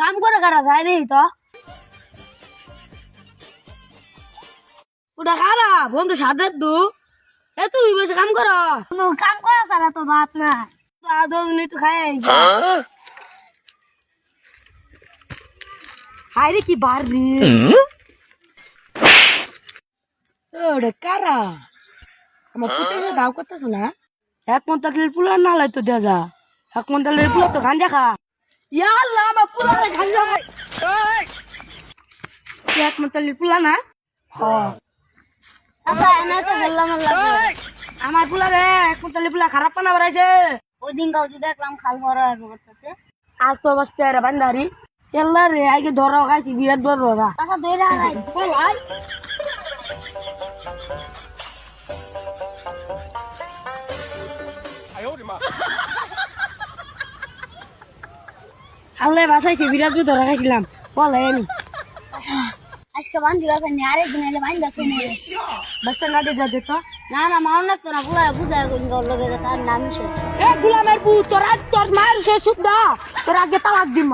কাম করে কারা যায় দেখি তো ওটা কারা বন্ধু সাথে দু এ তুই বসে কাম কর কাম করা সারা তো ভাত না একটু খাই হাই রে কি বার রে ওরে কারা আমার পুতে দাও করতেছ না এক মন্তালের পুলা না লাই তো দেয়া যা এক মন্তালের পুলা তো গাঞ্জা খা ইয়া আল্লাহ আমার পুলা গাঞ্জা খাই এক মন্তালের পুলা না হ্যাঁ আচ্ছা এনে তো বললাম আমার পুলা রে এক মন্তালের পুলা খারাপ পানা বাড়াইছে ওই দিন কাউকে দেখলাম খাল ভরা করতেছে আজ তো অবস্থা রে বান্দারি এল্লা রে আগে ধরা খাইছি বিরাট বড় ধরা আচ্ছা ধরে আনাই বলাই আল্লাহ বাসাইছে বিরাট বড় ধরা খাইছিলাম বলেন আজকে বান্ধি গেছে আরেকদিন এলে বান্ধা শুনে বাস্তা না দিয়ে দে তো না না মাও না তোরা পুরা বুঝায় কোন গল লগে তার নাম সে এ গুলামের পু তোর মার সে সুদা তোর আগে তালাক দিম